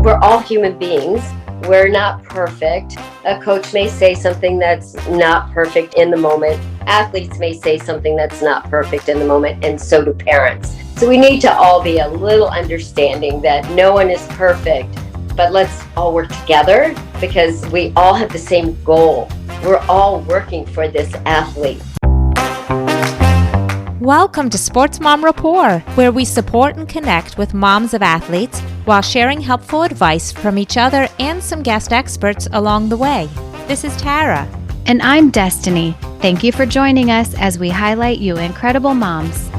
We're all human beings. We're not perfect. A coach may say something that's not perfect in the moment. Athletes may say something that's not perfect in the moment, and so do parents. So we need to all be a little understanding that no one is perfect, but let's all work together because we all have the same goal. We're all working for this athlete. Welcome to Sports Mom Rapport, where we support and connect with moms of athletes while sharing helpful advice from each other and some guest experts along the way. This is Tara. And I'm Destiny. Thank you for joining us as we highlight you incredible moms.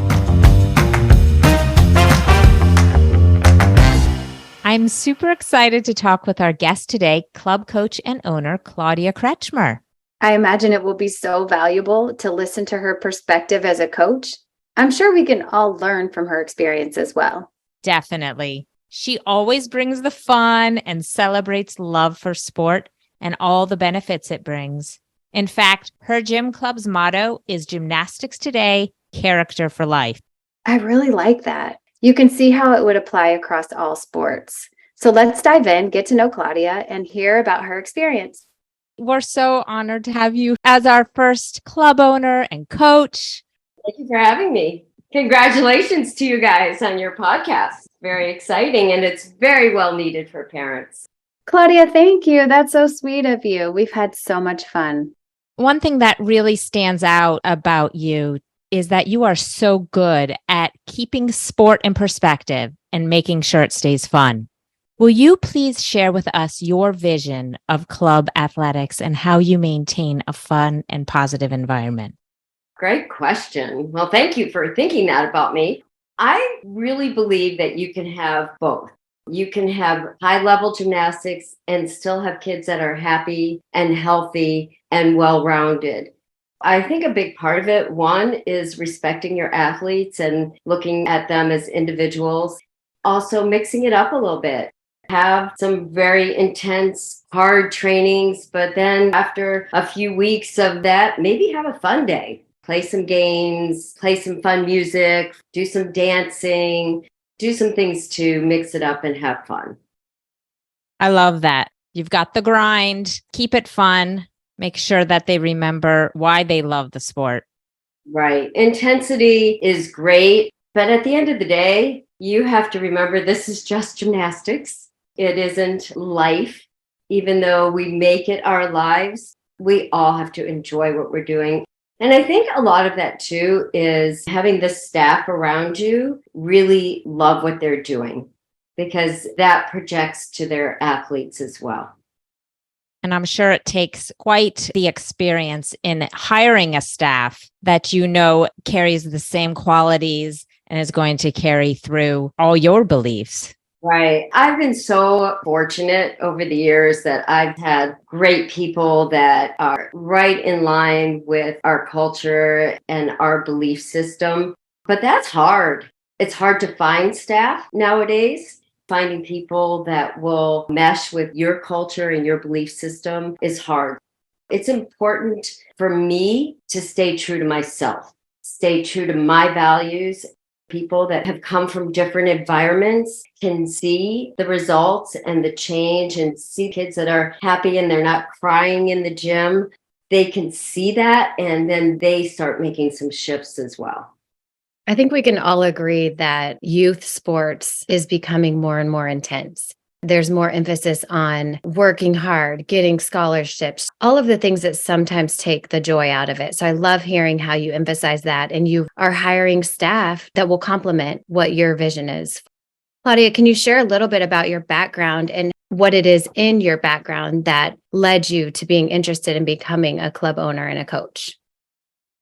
I'm super excited to talk with our guest today, club coach and owner Claudia Kretschmer. I imagine it will be so valuable to listen to her perspective as a coach. I'm sure we can all learn from her experience as well. Definitely. She always brings the fun and celebrates love for sport and all the benefits it brings. In fact, her gym club's motto is Gymnastics Today, Character for Life. I really like that. You can see how it would apply across all sports. So let's dive in, get to know Claudia, and hear about her experience. We're so honored to have you as our first club owner and coach. Thank you for having me. Congratulations to you guys on your podcast. Very exciting, and it's very well needed for parents. Claudia, thank you. That's so sweet of you. We've had so much fun. One thing that really stands out about you is that you are so good at keeping sport in perspective and making sure it stays fun. Will you please share with us your vision of club athletics and how you maintain a fun and positive environment? Great question. Well, thank you for thinking that about me. I really believe that you can have both. You can have high-level gymnastics and still have kids that are happy and healthy and well-rounded. I think a big part of it, one, is respecting your athletes and looking at them as individuals. Also mixing it up a little bit. Have some very intense, hard trainings, but then after a few weeks of that, maybe have a fun day. Play some games, play some fun music, do some dancing, do some things to mix it up and have fun. I love that. You've got the grind, keep it fun, make sure that they remember why they love the sport. Right. Intensity is great, but at the end of the day, you have to remember this is just gymnastics. It isn't life. Even though we make it our lives, we all have to enjoy what we're doing. And I think a lot of that too is having the staff around you really love what they're doing because that projects to their athletes as well. And I'm sure it takes quite the experience in hiring a staff that you know carries the same qualities and is going to carry through all your beliefs. Right. I've been so fortunate over the years that I've had great people that are right in line with our culture and our belief system. But that's hard. It's hard to find staff nowadays. Finding people that will mesh with your culture and your belief system is hard. It's important for me to stay true to myself, stay true to my values. People that have come from different environments can see the results and the change and see kids that are happy and they're not crying in the gym. They can see that and then they start making some shifts as well. I think we can all agree that youth sports is becoming more and more intense. There's more emphasis on working hard, getting scholarships, all of the things that sometimes take the joy out of it. So I love hearing how you emphasize that and you are hiring staff that will complement what your vision is. Claudia, can you share a little bit about your background and what it is in your background that led you to being interested in becoming a club owner and a coach?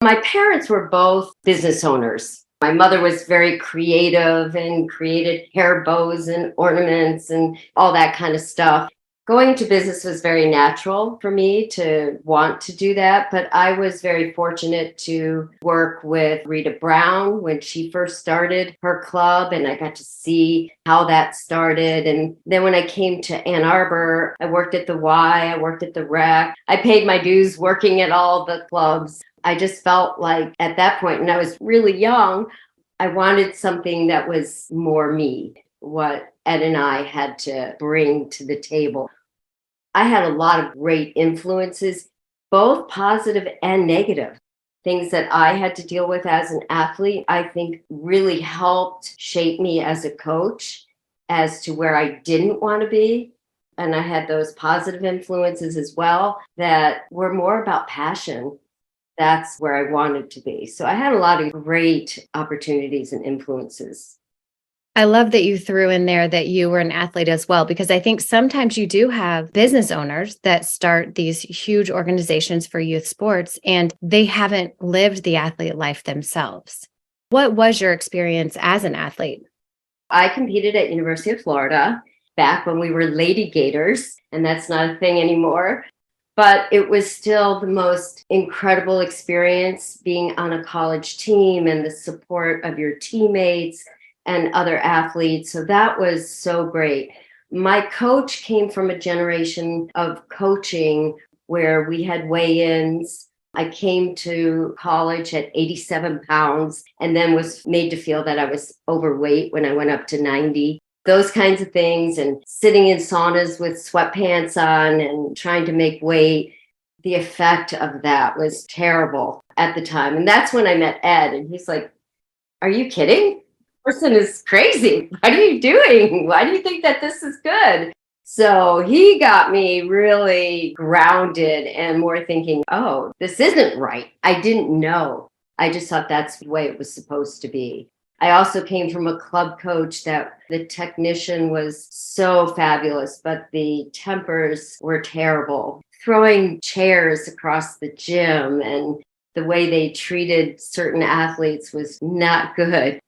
My parents were both business owners. My mother was very creative and created hair bows and ornaments and all that kind of stuff. Going to business was very natural for me to want to do that, but I was very fortunate to work with Rita Brown when she first started her club, and I got to see how that started. And then when I came to Ann Arbor, I worked at the Y, I worked at the Rec. I paid my dues working at all the clubs. I just felt like at that point, and I was really young, I wanted something that was more me, what Ed and I had to bring to the table. I had a lot of great influences, both positive and negative. Things that I had to deal with as an athlete, I think really helped shape me as a coach as to where I didn't want to be. And I had those positive influences as well that were more about passion. That's where I wanted to be. So I had a lot of great opportunities and influences. I love that you threw in there that you were an athlete as well, because I think sometimes you do have business owners that start these huge organizations for youth sports and they haven't lived the athlete life themselves. What was your experience as an athlete? I competed at University of Florida back when we were Lady Gators, and that's not a thing anymore. But it was still the most incredible experience being on a college team and the support of your teammates and other athletes. So that was so great. My coach came from a generation of coaching where we had weigh-ins. I came to college at 87 pounds and then was made to feel that I was overweight when I went up to 90. Those kinds of things, and sitting in saunas with sweatpants on and trying to make weight. The effect of that was terrible at the time. And that's when I met Ed, and he's like, "Are you kidding? Person is crazy. What are you doing? Why do you think that this is good?" So he got me really grounded and more thinking, oh, this isn't right. I didn't know. I just thought that's the way it was supposed to be. I also came from a club coach that the technician was so fabulous, but the tempers were terrible. Throwing chairs across the gym and the way they treated certain athletes was not good.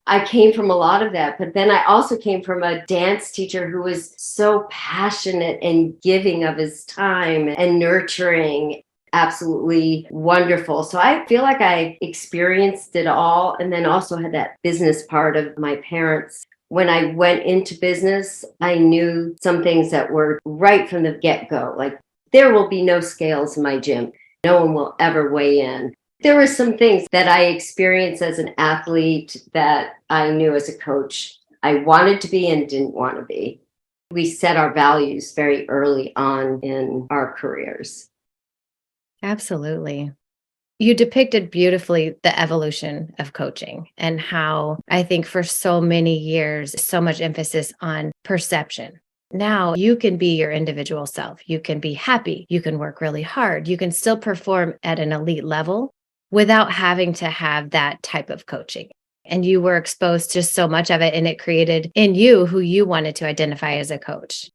I came from a lot of that, but then I also came from a dance teacher who was so passionate and giving of his time and nurturing. Absolutely wonderful. So I feel like I experienced it all, and then also had that business part of my parents. When I went into business, I knew some things that were right from the get-go, like there will be no scales in my gym. No one will ever weigh in. There were some things that I experienced as an athlete that I knew as a coach I wanted to be and didn't want to be. We set our values very early on in our careers. Absolutely. You depicted beautifully the evolution of coaching and how I think for so many years, so much emphasis on perception. Now you can be your individual self. You can be happy. You can work really hard. You can still perform at an elite level without having to have that type of coaching. And you were exposed to so much of it, and it created in you who you wanted to identify as a coach.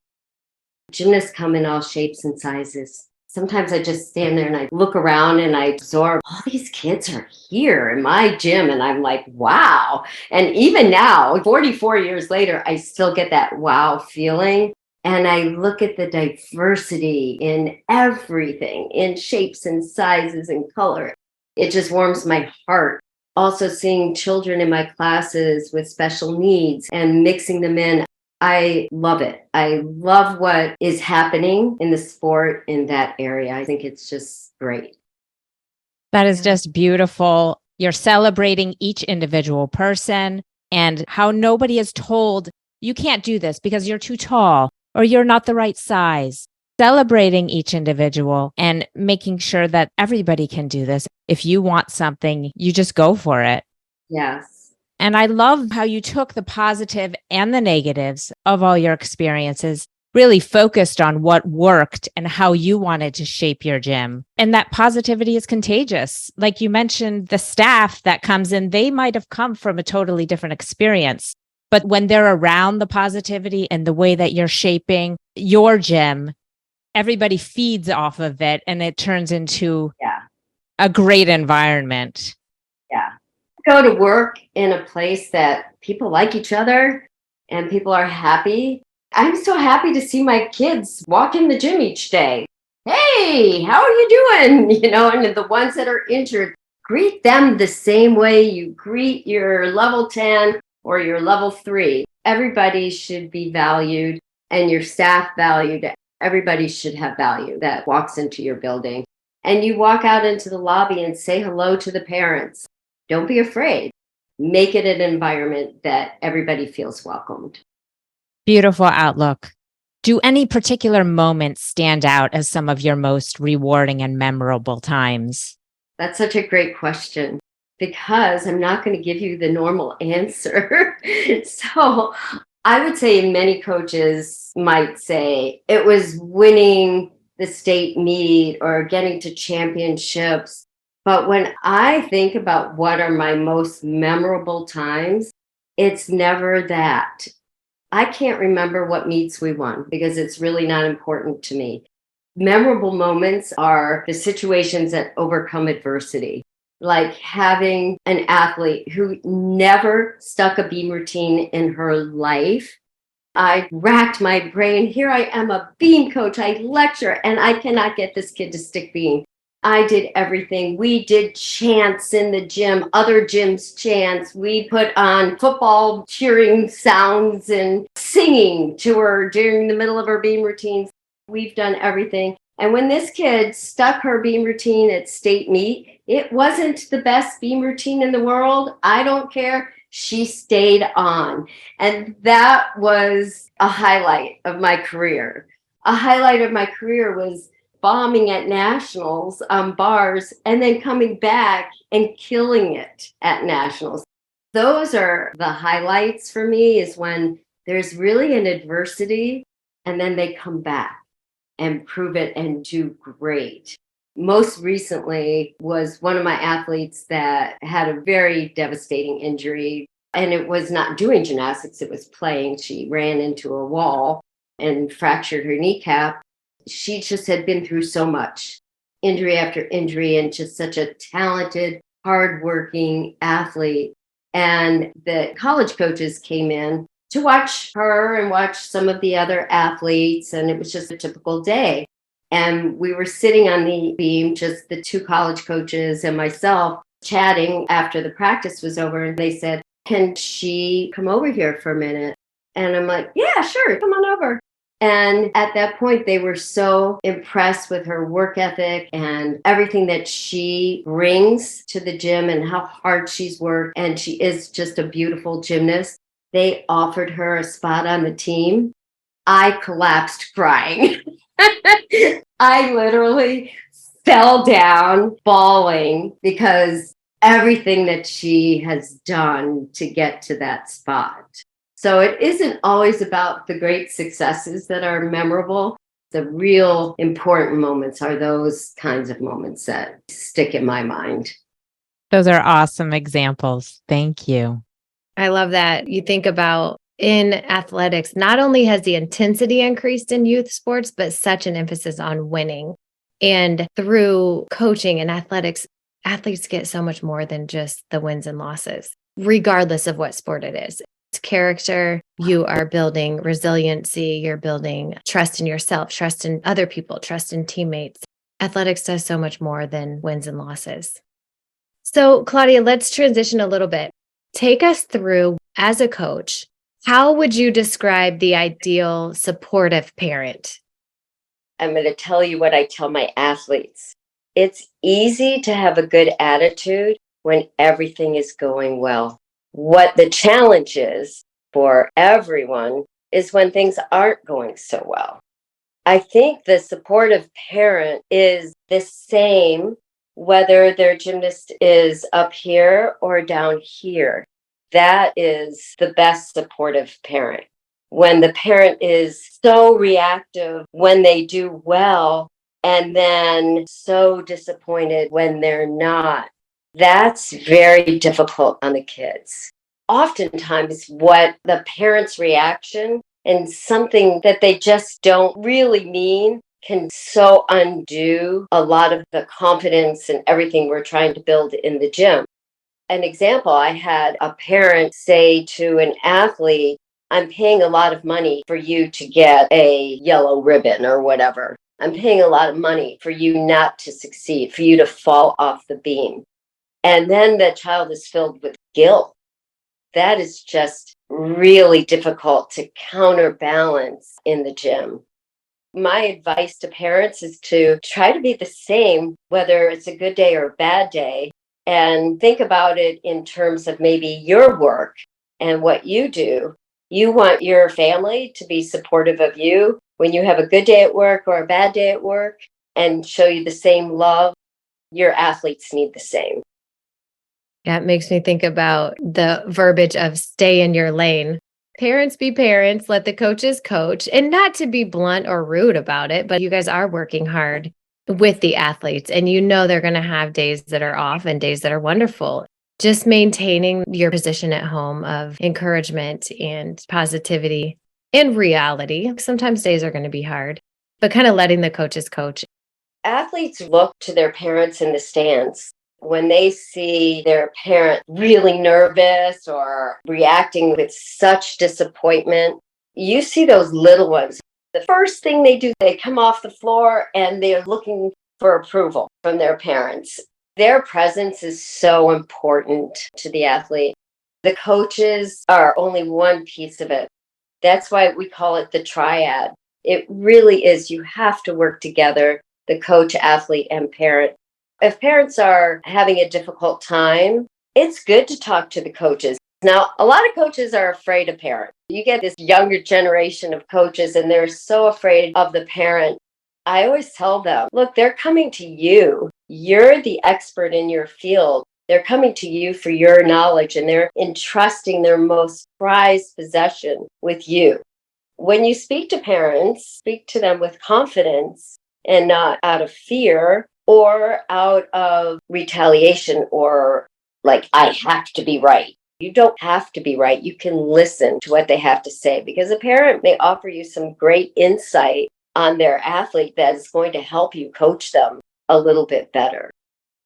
Gymnasts come in all shapes and sizes. Sometimes I just stand there and I look around and I absorb, all these kids are here in my gym. And I'm like, wow. And even now, 44 years later, I still get that wow feeling. And I look at the diversity in everything, in shapes and sizes and color. It just warms my heart. Also seeing children in my classes with special needs and mixing them in. I love it. I love what is happening in the sport in that area. I think it's just great. That is just beautiful. You're celebrating each individual person and how nobody is told you can't do this because you're too tall or you're not the right size. Celebrating each individual and making sure that everybody can do this. If you want something, you just go for it. Yes. And I love how you took the positive and the negatives of all your experiences, really focused on what worked and how you wanted to shape your gym. And that positivity is contagious. Like you mentioned, the staff that comes in, they might have come from a totally different experience. But when they're around the positivity and the way that you're shaping your gym, everybody feeds off of it and it turns into a great environment. Yeah. Go to work in a place that people like each other and people are happy. I'm so happy to see my kids walk in the gym each day. Hey, how are you doing? And the ones that are injured, greet them the same way you greet your level 10 or your level 3. Everybody should be valued and your staff valued. Everybody should have value that walks into your building. And you walk out into the lobby and say hello to the parents. Don't be afraid. Make it an environment that everybody feels welcomed. Beautiful outlook. Do any particular moments stand out as some of your most rewarding and memorable times? That's such a great question because I'm not going to give you the normal answer. So I would say many coaches might say it was winning the state meet or getting to championships. But when I think about what are my most memorable times, it's never that. I can't remember what meets we won because it's really not important to me. Memorable moments are the situations that overcome adversity, like having an athlete who never stuck a beam routine in her life. I racked my brain. Here I am, a beam coach. I lecture, and I cannot get this kid to stick beam. I did everything. We did chants in the gym, other gyms' chants. We put on football cheering sounds and singing to her during the middle of her beam routines. We've done everything. And when this kid stuck her beam routine at state meet, it wasn't the best beam routine in the world. I don't care. She stayed on. And that was a highlight of my career. A highlight of my career was bombing at nationals on bars and then coming back and killing it at nationals. Those are the highlights for me, is when there's really an adversity and then they come back and prove it and do great. Most recently was one of my athletes that had a very devastating injury, and it was not doing gymnastics, it was playing. She ran into a wall and fractured her kneecap. She just had been through so much, injury after injury, and just such a talented, hardworking athlete. And the college coaches came in to watch her and watch some of the other athletes. And it was just a typical day. And we were sitting on the beam, just the two college coaches and myself, chatting after the practice was over. And they said, "Can she come over here for a minute?" And I'm like, "Yeah, sure, come on over." And at that point, they were so impressed with her work ethic and everything that she brings to the gym and how hard she's worked. And she is just a beautiful gymnast. They offered her a spot on the team. I collapsed crying. I literally fell down bawling because everything that she has done to get to that spot. So it isn't always about the great successes that are memorable. The real important moments are those kinds of moments that stick in my mind. Those are awesome examples. Thank you. I love that. You think about in athletics, not only has the intensity increased in youth sports, but such an emphasis on winning. And through coaching and athletics, athletes get so much more than just the wins and losses, regardless of what sport it is. It's character. You are building resiliency. You're building trust in yourself, trust in other people, trust in teammates. Athletics does so much more than wins and losses. So, Claudia, let's transition a little bit. Take us through, as a coach, how would you describe the ideal supportive parent? I'm going to tell you what I tell my athletes. It's easy to have a good attitude when everything is going well. What the challenge is for everyone is when things aren't going so well. I think the supportive parent is the same whether their gymnast is up here or down here. That is the best supportive parent. When the parent is so reactive when they do well and then so disappointed when they're not, that's very difficult on the kids. Oftentimes, what the parent's reaction and something that they just don't really mean can so undo a lot of the confidence and everything we're trying to build in the gym. An example, I had a parent say to an athlete, "I'm paying a lot of money for you to get a yellow ribbon or whatever. I'm paying a lot of money for you not to succeed, for you to fall off the beam." And then the child is filled with guilt. That is just really difficult to counterbalance in the gym. My advice to parents is to try to be the same, whether it's a good day or a bad day, and think about it in terms of maybe your work and what you do. You want your family to be supportive of you when you have a good day at work or a bad day at work and show you the same love. Your athletes need the same. Yeah, it makes me think about the verbiage of stay in your lane. Parents be parents, let the coaches coach, and not to be blunt or rude about it, but you guys are working hard with the athletes, and you know they're going to have days that are off and days that are wonderful. Just maintaining your position at home of encouragement and positivity and reality. Sometimes days are going to be hard, but kind of letting the coaches coach. Athletes look to their parents in the stands. When they see their parent really nervous or reacting with such disappointment, you see those little ones. The first thing they do, they come off the floor and they're looking for approval from their parents. Their presence is so important to the athlete. The coaches are only one piece of it. That's why we call it the triad. It really is. You have to work together, the coach, athlete, and parent. If parents are having a difficult time, it's good to talk to the coaches. Now, a lot of coaches are afraid of parents. You get this younger generation of coaches, and they're so afraid of the parent. I always tell them, look, they're coming to you. You're the expert in your field. They're coming to you for your knowledge, and they're entrusting their most prized possession with you. When you speak to parents, speak to them with confidence and not out of fear or out of retaliation or like, I have to be right. You don't have to be right. You can listen to what they have to say because a parent may offer you some great insight on their athlete that is going to help you coach them a little bit better.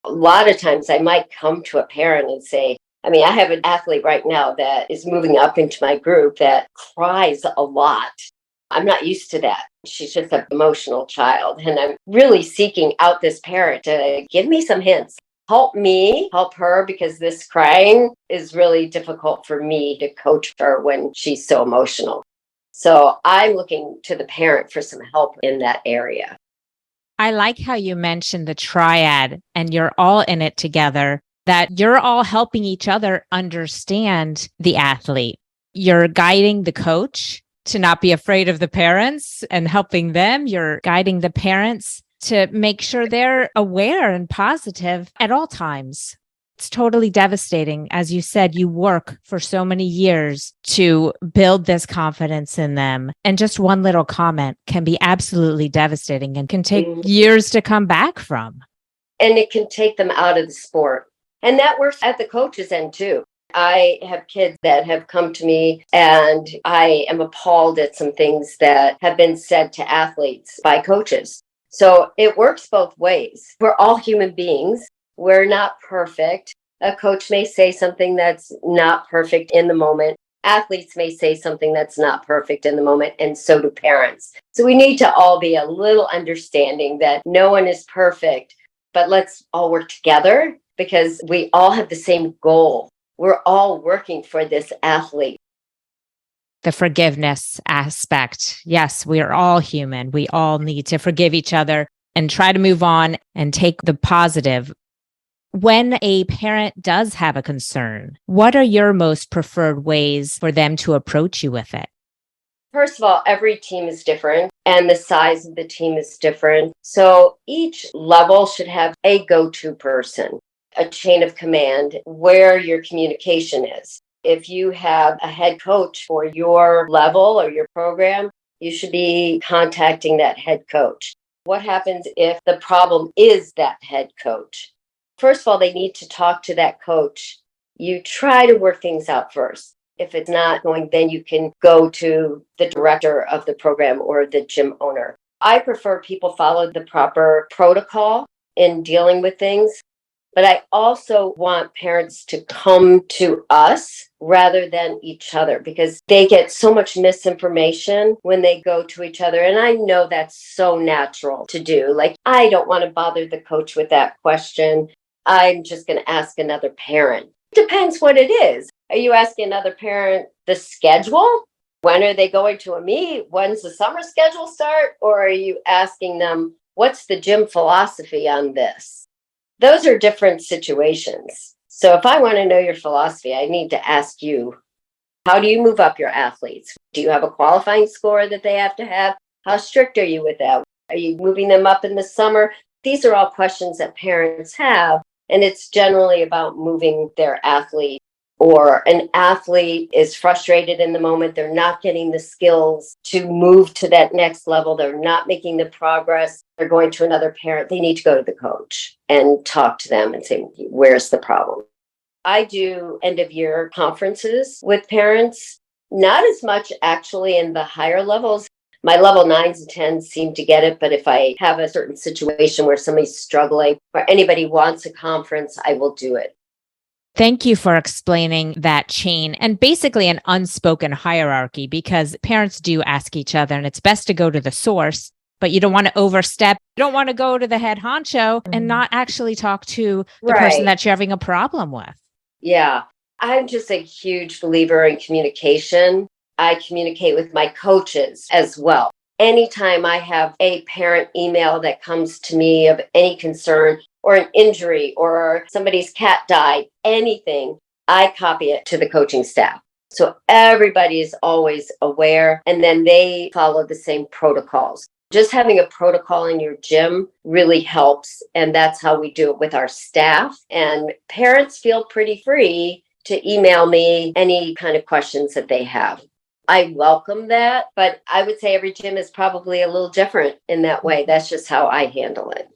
A lot of times I might come to a parent and say, I have an athlete right now that is moving up into my group that cries a lot. I'm not used to that. She's just an emotional child. And I'm really seeking out this parent to give me some hints. Help me, help her, because this crying is really difficult for me to coach her when she's so emotional. So I'm looking to the parent for some help in that area. I like how you mentioned the triad and you're all in it together, that you're all helping each other understand the athlete. You're guiding the coach to not be afraid of the parents and helping them. You're guiding the parents to make sure they're aware and positive at all times. It's totally devastating. As you said, you work for so many years to build this confidence in them. And just one little comment can be absolutely devastating and can take years to come back from. And it can take them out of the sport. And that works at the coach's end too. I have kids that have come to me and I am appalled at some things that have been said to athletes by coaches. So it works both ways. We're all human beings. We're not perfect. A coach may say something that's not perfect in the moment. Athletes may say something that's not perfect in the moment, and so do parents. So we need to all be a little understanding that no one is perfect, but let's all work together because we all have the same goal. We're all working for this athlete. The forgiveness aspect. Yes, we are all human. We all need to forgive each other and try to move on and take the positive. When a parent does have a concern, what are your most preferred ways for them to approach you with it? First of all, every team is different and the size of the team is different. So each level should have a go-to person, a chain of command where your communication is. If you have a head coach for your level or your program, you should be contacting that head coach. What happens if the problem is that head coach? First of all, they need to talk to that coach. You try to work things out first. If it's not going, then you can go to the director of the program or the gym owner. I prefer people follow the proper protocol in dealing with things. But I also want parents to come to us rather than each other because they get so much misinformation when they go to each other. And I know that's so natural to do. Like, I don't want to bother the coach with that question. I'm just going to ask another parent. Depends what it is. Are you asking another parent the schedule? When are they going to a meet? When's the summer schedule start? Or are you asking them, what's the gym philosophy on this? Those are different situations. So if I want to know your philosophy, I need to ask you. How do you move up your athletes? Do you have a qualifying score that they have to have? How strict are you with that? Are you moving them up in the summer? These are all questions that parents have. And it's generally about moving their athlete, or an athlete is frustrated in the moment. They're not getting the skills to move to that next level. They're not making the progress. They're going to another parent. They need to go to the coach and talk to them and say, where's the problem? I do end of year conferences with parents, not as much actually in the higher levels. My level 9s and 10s seem to get it, but if I have a certain situation where somebody's struggling or anybody wants a conference, I will do it. Thank you for explaining that chain and basically an unspoken hierarchy, because parents do ask each other, and it's best to go to the source, but you don't want to overstep. You don't want to go to the head honcho and not actually talk to the person that you're having a problem with. Yeah, I'm just a huge believer in communication. I communicate with my coaches as well. Anytime I have a parent email that comes to me of any concern or an injury or somebody's cat died, anything, I copy it to the coaching staff. So everybody is always aware, and then they follow the same protocols. Just having a protocol in your gym really helps. And that's how we do it with our staff. And parents feel pretty free to email me any kind of questions that they have. I welcome that, but I would say every gym is probably a little different in that way. That's just how I handle it.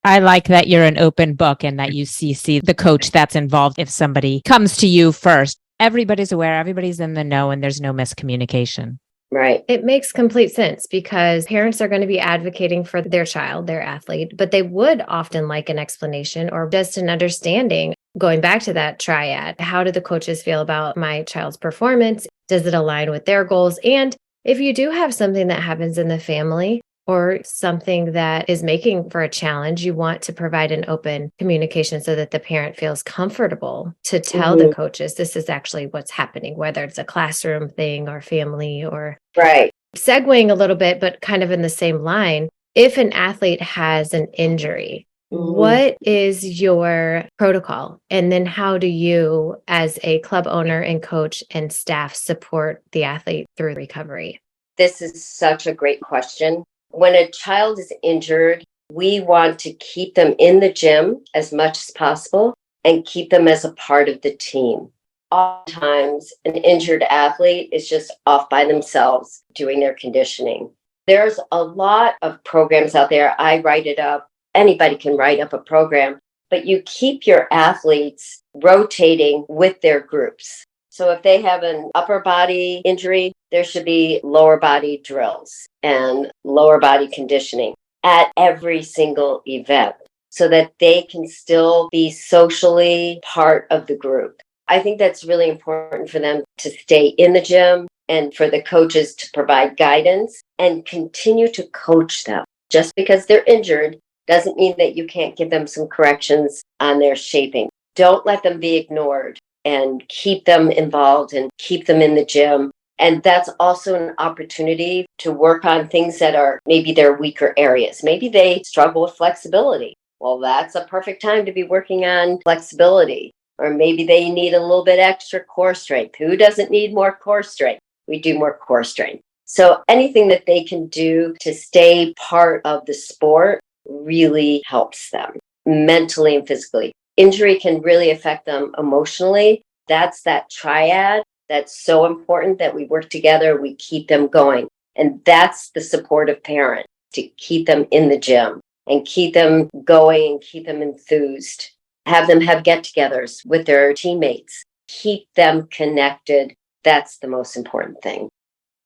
I like that you're an open book and that you CC the coach that's involved if somebody comes to you first. Everybody's aware, everybody's in the know, and there's no miscommunication. Right. It makes complete sense because parents are going to be advocating for their child, their athlete, but they would often like an explanation or just an understanding. Going back to that triad, how do the coaches feel about my child's performance? Does it align with their goals? And if you do have something that happens in the family or something that is making for a challenge, you want to provide an open communication so that the parent feels comfortable to tell the coaches this is actually what's happening, whether it's a classroom thing or family or segueing a little bit, but kind of in the same line. If an athlete has an injury, what is your protocol? And then how do you, as a club owner and coach and staff, support the athlete through recovery? This is such a great question. When a child is injured, we want to keep them in the gym as much as possible and keep them as a part of the team. Oftentimes, an injured athlete is just off by themselves doing their conditioning. There's a lot of programs out there. I write it up. Anybody can write up a program, but you keep your athletes rotating with their groups. So if they have an upper body injury, there should be lower body drills and lower body conditioning at every single event so that they can still be socially part of the group. I think that's really important for them to stay in the gym and for the coaches to provide guidance and continue to coach them. Just because they're injured doesn't mean that you can't give them some corrections on their shaping. Don't let them be ignored and keep them involved and keep them in the gym. And that's also an opportunity to work on things that are maybe their weaker areas. Maybe they struggle with flexibility. Well, that's a perfect time to be working on flexibility. Or maybe they need a little bit extra core strength. Who doesn't need more core strength? We do more core strength. So anything that they can do to stay part of the sport really helps them mentally and physically. Injury can really affect them emotionally. That's that triad that's so important that we work together, we keep them going. And that's the supportive parent, to keep them in the gym and keep them going and keep them enthused. Have them have get-togethers with their teammates. Keep them connected. That's the most important thing.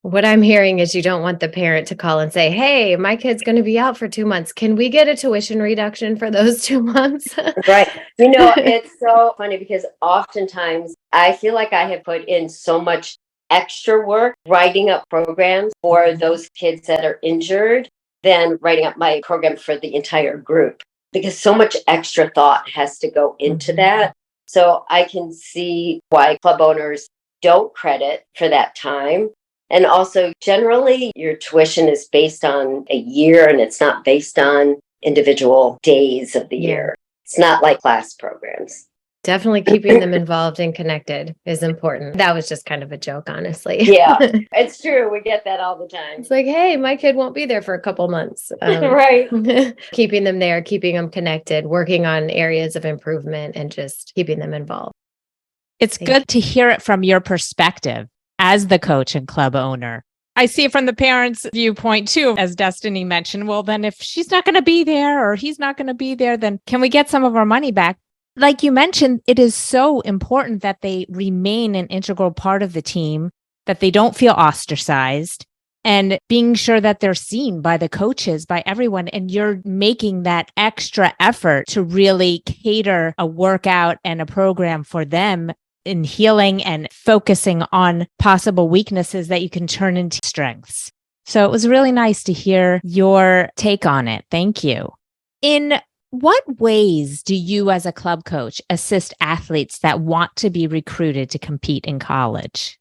What I'm hearing is you don't want the parent to call and say, hey, my kid's going to be out for 2 months. Can we get a tuition reduction for those 2 months? Right. You know, it's so funny because oftentimes I feel like I have put in so much extra work writing up programs for those kids that are injured than writing up my program for the entire group, because so much extra thought has to go into that. So I can see why club owners don't credit for that time. And also, generally, your tuition is based on a year and it's not based on individual days of the year. It's not like class programs. Definitely keeping them involved and connected is important. That was just kind of a joke, honestly. Yeah, it's true. We get that all the time. It's like, hey, my kid won't be there for a couple months. Right. Keeping them there, keeping them connected, working on areas of improvement, and just keeping them involved. It's good to hear it from your perspective as the coach and club owner. I see it from the parents' viewpoint too, as Destiny mentioned. Well, then if she's not going to be there or he's not going to be there, then can we get some of our money back? Like you mentioned, it is so important that they remain an integral part of the team, that they don't feel ostracized, and being sure that they're seen by the coaches, by everyone. And you're making that extra effort to really cater a workout and a program for them in healing and focusing on possible weaknesses that you can turn into strengths. So it was really nice to hear your take on it. Thank you. In what ways do you as a club coach assist athletes that want to be recruited to compete in college?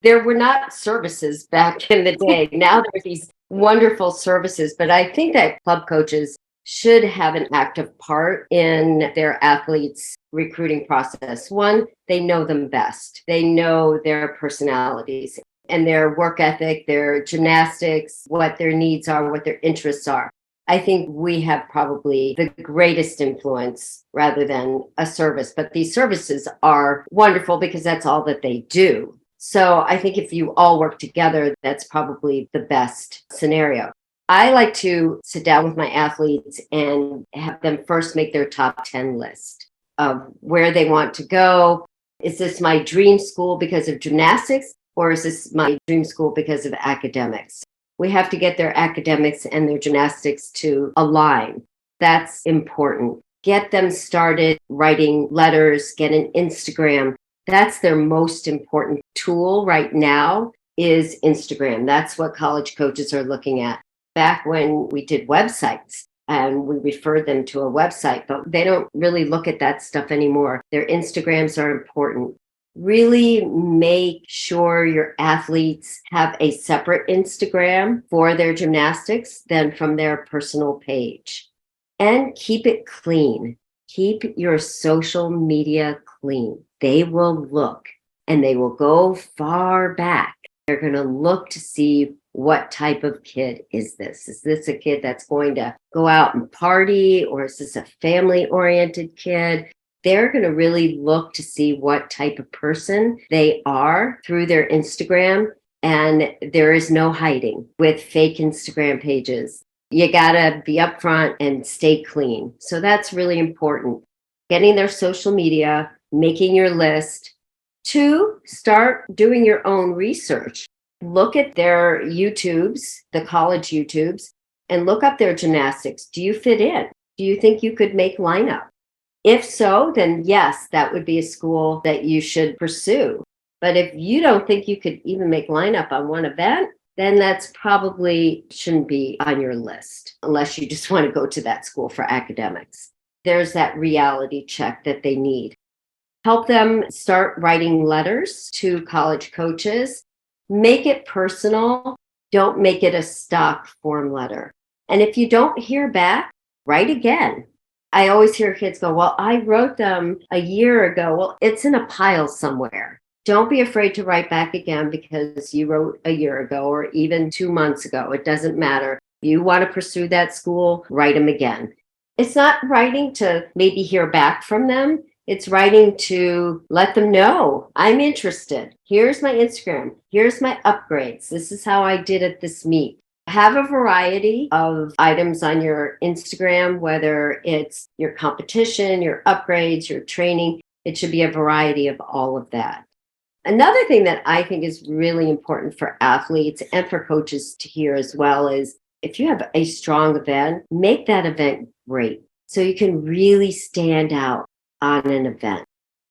There were not services back in the day. Now there's these wonderful services, but I think that club coaches should have an active part in their athletes' recruiting process. One, they know them best. They know their personalities and their work ethic, their gymnastics, what their needs are, what their interests are. I think we have probably the greatest influence rather than a service, but these services are wonderful because that's all that they do. So I think if you all work together, that's probably the best scenario. I like to sit down with my athletes and have them first make their top 10 list of where they want to go. Is this my dream school because of gymnastics, or is this my dream school because of academics? We have to get their academics and their gymnastics to align. That's important. Get them started writing letters, get an Instagram. That's their most important tool right now is Instagram. That's what college coaches are looking at. Back when we did websites and we referred them to a website, but they don't really look at that stuff anymore. Their Instagrams are important. Really make sure your athletes have a separate Instagram for their gymnastics than from their personal page. And keep it clean. Keep your social media clean. They will look and they will go far back. They're going to look to see what type of kid is this? Is this a kid that's going to go out and party, or is this a family-oriented kid? They're going to really look to see what type of person they are through their Instagram. And there is no hiding with fake Instagram pages. You got to be upfront and stay clean. So that's really important. Getting their social media, making your list. 2, start doing your own research. Look at their YouTubes, the college YouTubes, and look up their gymnastics. Do you fit in? Do you think you could make lineup? If so, then yes, that would be a school that you should pursue. But if you don't think you could even make lineup on one event, then that's probably shouldn't be on your list unless you just want to go to that school for academics. There's that reality check that they need. Help them start writing letters to college coaches. Make it personal. Don't make it a stock form letter. And if you don't hear back, write again. I always hear kids go, well, I wrote them a year ago. Well, it's in a pile somewhere. Don't be afraid to write back again because you wrote a year ago or even 2 months ago. It doesn't matter. You want to pursue that school, write them again. It's not writing to maybe hear back from them. It's writing to let them know I'm interested. Here's my Instagram. Here's my upgrades. This is how I did at this meet. Have a variety of items on your Instagram, whether it's your competition, your upgrades, your training. It should be a variety of all of that. Another thing that I think is really important for athletes and for coaches to hear as well is if you have a strong event, make that event great so you can really stand out on an event.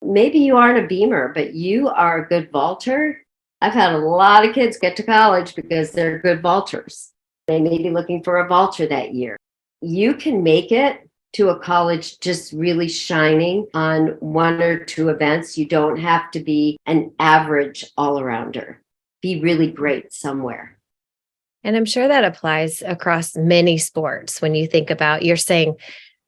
Maybe you aren't a beamer, but you are a good vaulter. I've had a lot of kids get to college because they're good vaulters. They may be looking for a vaulter that year. You can make it to a college just really shining on 1 or 2 events. You don't have to be an average all-arounder. Be really great somewhere. And I'm sure that applies across many sports when you think about, you're saying,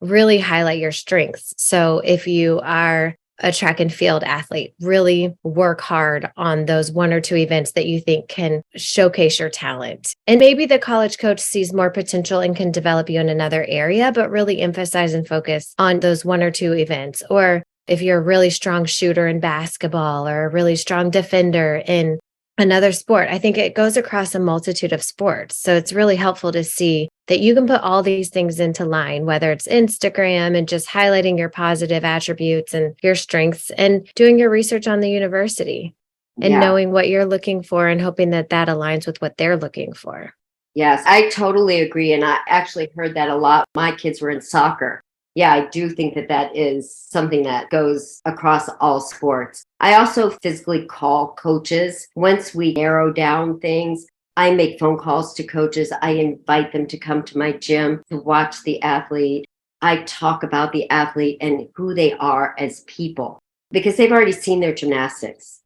really highlight your strengths. So if you are a track and field athlete, really work hard on those one or two events that you think can showcase your talent. And maybe the college coach sees more potential and can develop you in another area, but really emphasize and focus on those one or two events. Or if you're a really strong shooter in basketball or a really strong defender in another sport, I think it goes across a multitude of sports. So it's really helpful to see that you can put all these things into line, whether it's Instagram and just highlighting your positive attributes and your strengths and doing your research on the university and knowing what you're looking for and hoping that that aligns with what they're looking for. Yes, I totally agree. And I actually heard that a lot. My kids were in soccer. Yeah, I do think that that is something that goes across all sports. I also physically call coaches. Once we narrow down things, I make phone calls to coaches. I invite them to come to my gym to watch the athlete. I talk about the athlete and who they are as people because they've already seen their gymnastics.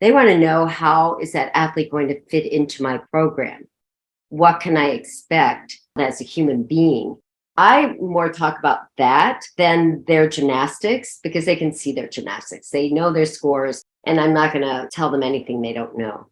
They want to know, how is that athlete going to fit into my program? What can I expect as a human being? I more talk about that than their gymnastics because they can see their gymnastics. They know their scores, and I'm not going to tell them anything they don't know.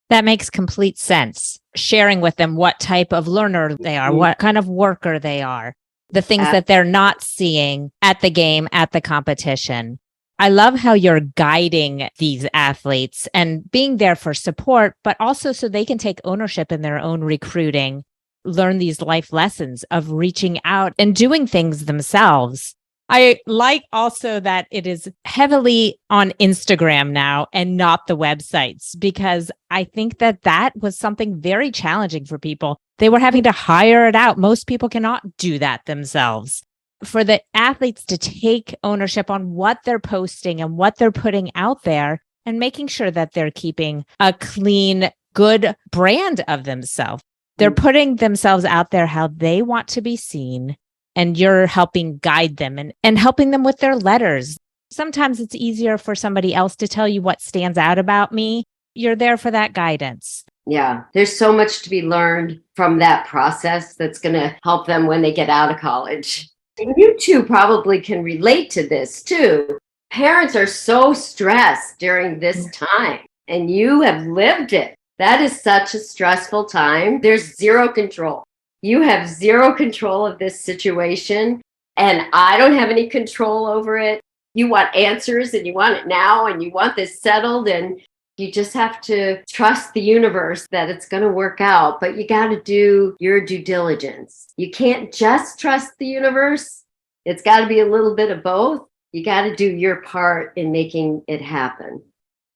That makes complete sense. Sharing with them what type of learner they are, what kind of worker they are, the things that they're not seeing at the game, at the competition. I love how you're guiding these athletes and being there for support, but also so they can take ownership in their own recruiting, learn these life lessons of reaching out and doing things themselves. I like also that it is heavily on Instagram now and not the websites, because I think that that was something very challenging for people. They were having to hire it out. Most people cannot do that themselves. For the athletes to take ownership on what they're posting and what they're putting out there and making sure that they're keeping a clean, good brand of themselves. They're putting themselves out there how they want to be seen, and you're helping guide them and helping them with their letters. Sometimes it's easier for somebody else to tell you what stands out about me. You're there for that guidance. Yeah, there's so much to be learned from that process that's going to help them when they get out of college. And you two probably can relate to this too. Parents are so stressed during this time, and you have lived it. That is such a stressful time. There's zero control. You have zero control of this situation, and I don't have any control over it. You want answers, and you want it now, and you want this settled, and you just have to trust the universe that it's going to work out, but you got to do your due diligence. You can't just trust the universe. It's got to be a little bit of both. You got to do your part in making it happen.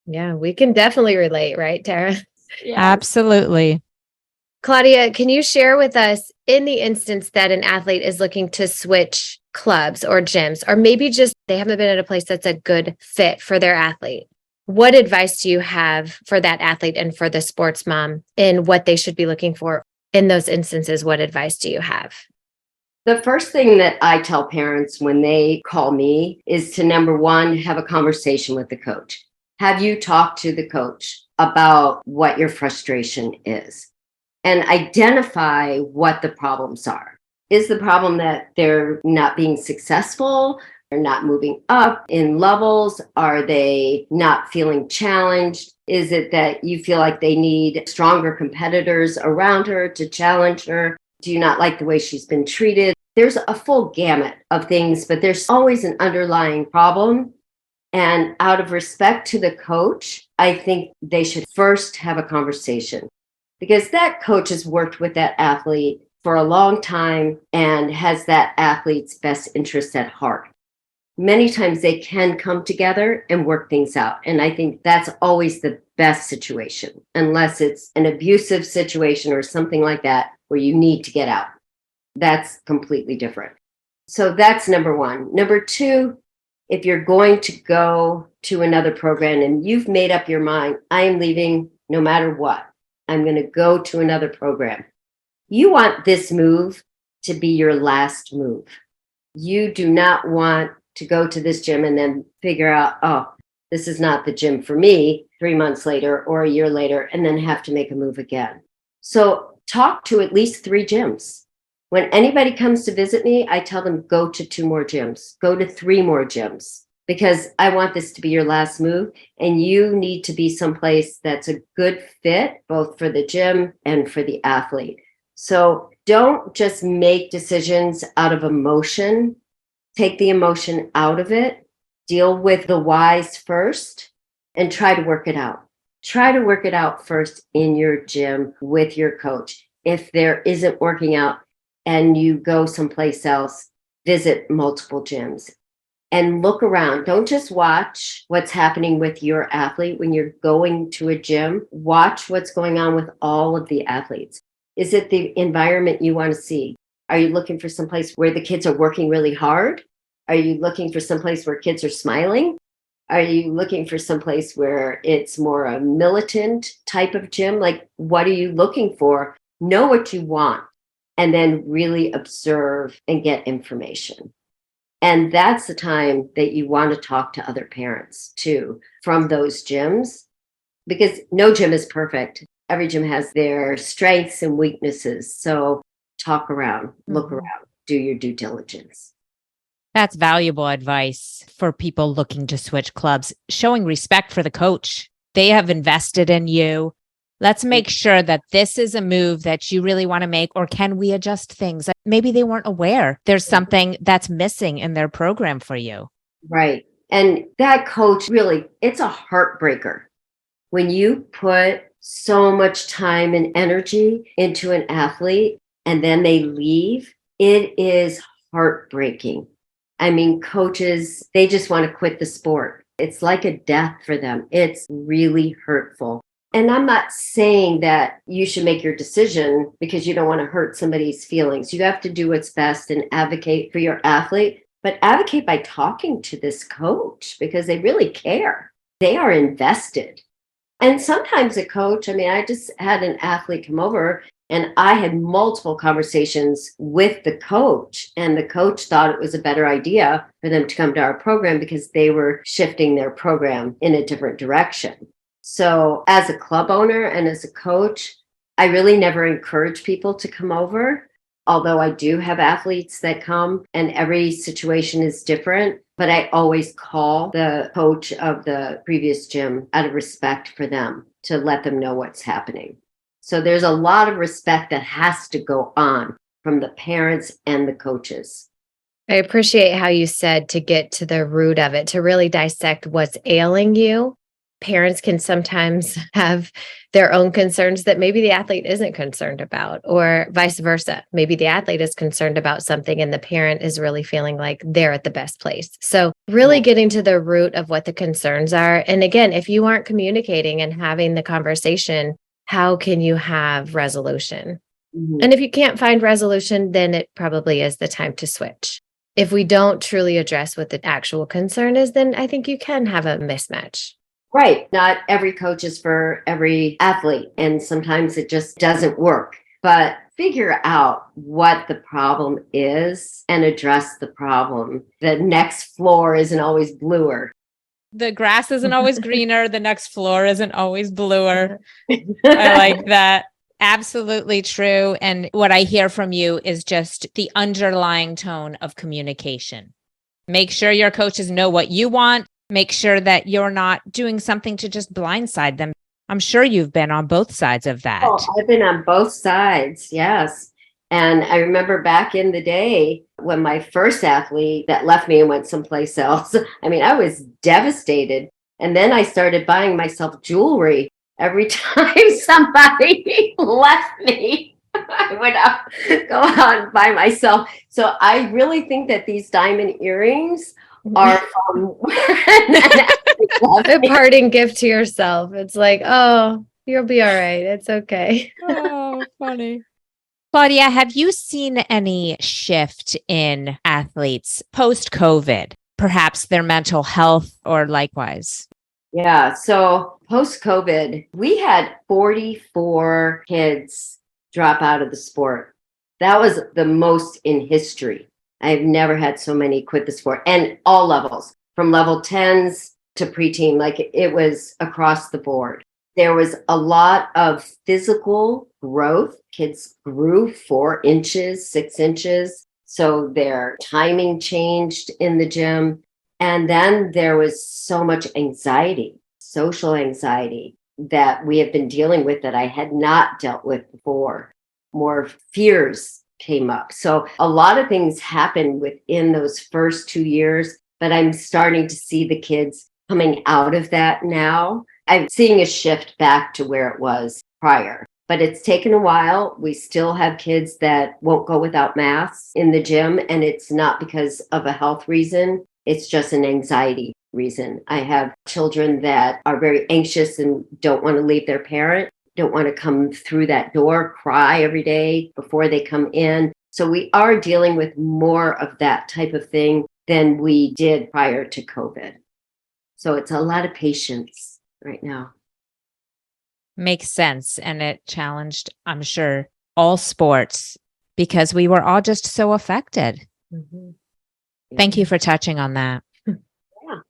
Yeah, we can definitely relate, right, Tara? Yeah. Absolutely. Claudia, can you share with us, in the instance that an athlete is looking to switch clubs or gyms, or maybe just they haven't been at a place that's a good fit for their athlete, what advice do you have for that athlete and for the sports mom in what they should be looking for in those instances? What advice do you have? The first thing that I tell parents when they call me is to, number one, have a conversation with the coach. Have you talked to the coach about what your frustration is? And identify what the problems are. Is the problem that they're not being successful? They're not moving up in levels? Are they not feeling challenged? Is it that you feel like they need stronger competitors around her to challenge her? Do you not like the way she's been treated? There's a full gamut of things, but there's always an underlying problem. And out of respect to the coach, I think they should first have a conversation, because that coach has worked with that athlete for a long time and has that athlete's best interests at heart. Many times they can come together and work things out. And I think that's always the best situation, unless it's an abusive situation or something like that where you need to get out. That's completely different. So that's number one. Number two, if you're going to go to another program and you've made up your mind, I am leaving no matter what. I'm going to go to another program. You want this move to be your last move. You do not want to go to this gym and then figure out, oh, this is not the gym for me 3 months later or a year later, and then have to make a move again. So talk to at least 3 gyms. When anybody comes to visit me, I tell them, go to 2 more gyms, go to 3 more gyms. because I want this to be your last move. And you need to be someplace that's a good fit, both for the gym and for the athlete. So don't just make decisions out of emotion. Take the emotion out of it, deal with the whys first, and try to work it out. Try to work it out first in your gym with your coach. If there isn't working out and you go someplace else, visit multiple gyms and look around. Don't just watch what's happening with your athlete when you're going to a gym. Watch what's going on with all of the athletes. Is it the environment you want to see? Are you looking for someplace where the kids are working really hard? Are you looking for someplace where kids are smiling? Are you looking for someplace where it's more a militant type of gym? Like, what are you looking for? Know what you want, and then really observe and get information. And that's the time that you want to talk to other parents too from those gyms, because no gym is perfect. Every gym has their strengths and weaknesses. So talk around, look around, do your due diligence. That's valuable advice for people looking to switch clubs, showing respect for the coach. They have invested in you. Let's make sure that this is a move that you really want to make, or can we adjust things? Maybe they weren't aware there's something that's missing in their program for you. Right. And that coach really, it's a heartbreaker when you put so much time and energy into an athlete and then they leave. It is heartbreaking. I mean, coaches, they just want to quit the sport. It's like a death for them. It's really hurtful. And I'm not saying that you should make your decision because you don't want to hurt somebody's feelings. You have to do what's best and advocate for your athlete, but advocate by talking to this coach because they really care. They are invested. And sometimes a coach, I just had an athlete come over and I had multiple conversations with the coach, and the coach thought it was a better idea for them to come to our program because they were shifting their program in a different direction. So as a club owner and as a coach, I really never encourage people to come over, although I do have athletes that come and every situation is different. But I always call the coach of the previous gym out of respect for them to let them know what's happening. So there's a lot of respect that has to go on from the parents and the coaches. I appreciate how you said to get to the root of it, to really dissect what's ailing you. Parents can sometimes have their own concerns that maybe the athlete isn't concerned about, or vice versa. Maybe the athlete is concerned about something and the parent is really feeling like they're at the best place. So really getting to the root of what the concerns are. And again, if you aren't communicating and having the conversation, how can you have resolution? Mm-hmm. And if you can't find resolution, then it probably is the time to switch. If we don't truly address what the actual concern is, then I think you can have a mismatch. Right. Not every coach is for every athlete, and sometimes it just doesn't work. But figure out what the problem is and address the problem. The next floor isn't always bluer. The grass isn't always greener. The next floor isn't always bluer. I like that. Absolutely true. And what I hear from you is just the underlying tone of communication. Make sure your coaches know what you want. Make sure that you're not doing something to just blindside them. I'm sure you've been on both sides of that. Oh, I've been on both sides, yes. And I remember back in the day when my first athlete that left me and went someplace else, I was devastated. And then I started buying myself jewelry every time somebody left me. I would go out and buy myself. So I really think that these diamond earrings are a parting gift to yourself. It's like, oh, you'll be all right. It's okay. Oh, funny. Claudia, have you seen any shift in athletes post-COVID, perhaps their mental health or likewise? Yeah. So post-COVID, we had 44 kids drop out of the sport. That was the most in history. I've never had so many quit the sport, and all levels, from level 10s to preteen, like it was across the board. There was a lot of physical growth. Kids grew 4 inches, 6 inches. So their timing changed in the gym. And then there was so much anxiety, social anxiety that we have been dealing with that I had not dealt with before. More fears came up. So a lot of things happened within those first 2 years, but I'm starting to see the kids coming out of that now. I'm seeing a shift back to where it was prior, but it's taken a while. We still have kids that won't go without masks in the gym, and it's not because of a health reason. It's just an anxiety reason. I have children that are very anxious and don't want to leave their parent, don't want to come through that door, cry every day before they come in. So we are dealing with more of that type of thing than we did prior to COVID. So it's a lot of patience right now. Makes sense. And it challenged, I'm sure, all sports because we were all just so affected. Mm-hmm. Thank you for touching on that. Yeah.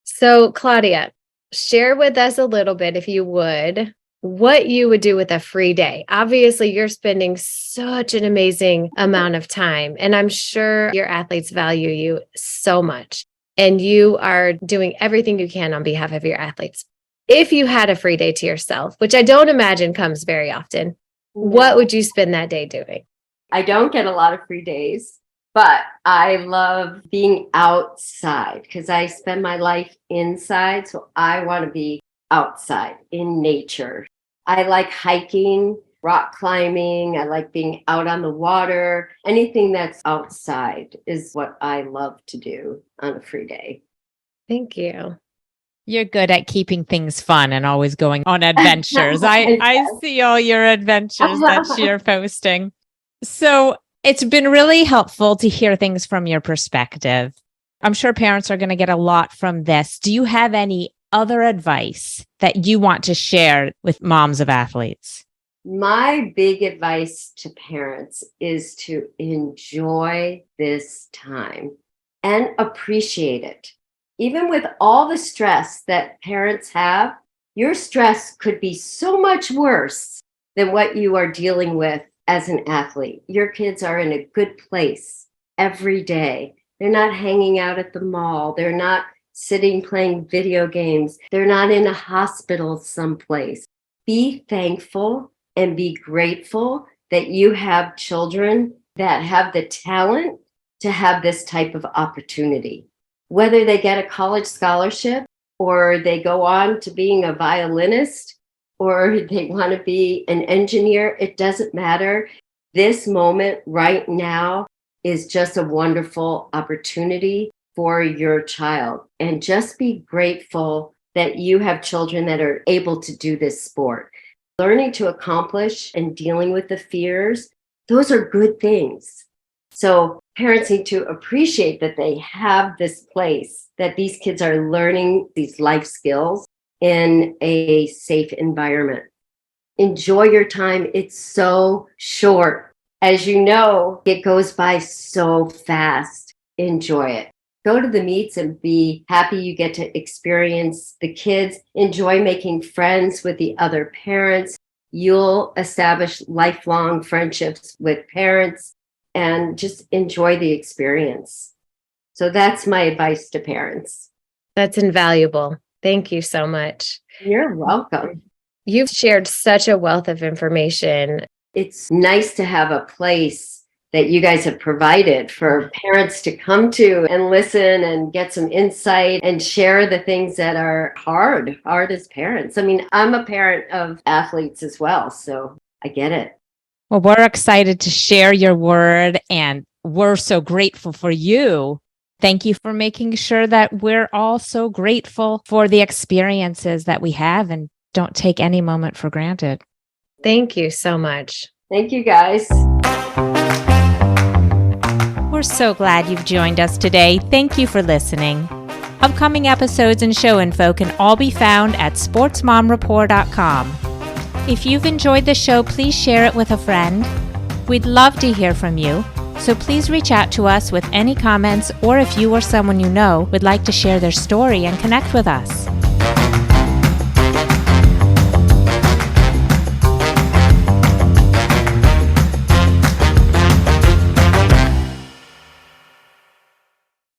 So, Claudia, share with us a little bit, if you would, what you would do with a free day. Obviously, you're spending such an amazing amount of time, and I'm sure your athletes value you so much. And you are doing everything you can on behalf of your athletes. If you had a free day to yourself, which I don't imagine comes very often, what would you spend that day doing? I don't get a lot of free days, but I love being outside because I spend my life inside. So I want to be outside in nature. I like hiking, rock climbing. I like being out on the water. Anything that's outside is what I love to do on a free day. Thank you. You're good at keeping things fun and always going on adventures. I see all your adventures that you're posting. So it's been really helpful to hear things from your perspective. I'm sure parents are going to get a lot from this. Do you have any other advice that you want to share with moms of athletes? My big advice to parents is to enjoy this time and appreciate it. Even with all the stress that parents have, your stress could be so much worse than what you are dealing with as an athlete. Your kids are in a good place every day. They're not hanging out at the mall. They're not sitting playing video games. They're not in a hospital someplace. Be thankful and be grateful that you have children that have the talent to have this type of opportunity. Whether they get a college scholarship or they go on to being a violinist or they want to be an engineer, it doesn't matter. This moment right now is just a wonderful opportunity for your child. And just be grateful that you have children that are able to do this sport. Learning to accomplish and dealing with the fears, those are good things. So parents need to appreciate that they have this place, that these kids are learning these life skills in a safe environment. Enjoy your time. It's so short. As you know, it goes by so fast. Enjoy it. Go to the meets and be happy you get to experience the kids. Enjoy making friends with the other parents. You'll establish lifelong friendships with parents and just enjoy the experience. So that's my advice to parents. That's invaluable. Thank you so much. You're welcome. You've shared such a wealth of information. It's nice to have a place that you guys have provided for parents to come to and listen and get some insight and share the things that are hard as parents. I mean, I'm a parent of athletes as well, so I get it. Well, we're excited to share your word and we're so grateful for you. Thank you for making sure that we're all so grateful for the experiences that we have and don't take any moment for granted. Thank you so much. Thank you, guys. We're so glad you've joined us today. Thank you for listening. Upcoming episodes and show info can all be found at sportsmomrapport.com. If you've enjoyed the show, please share it with a friend. We'd love to hear from you, so please reach out to us with any comments or if you or someone you know would like to share their story and connect with us.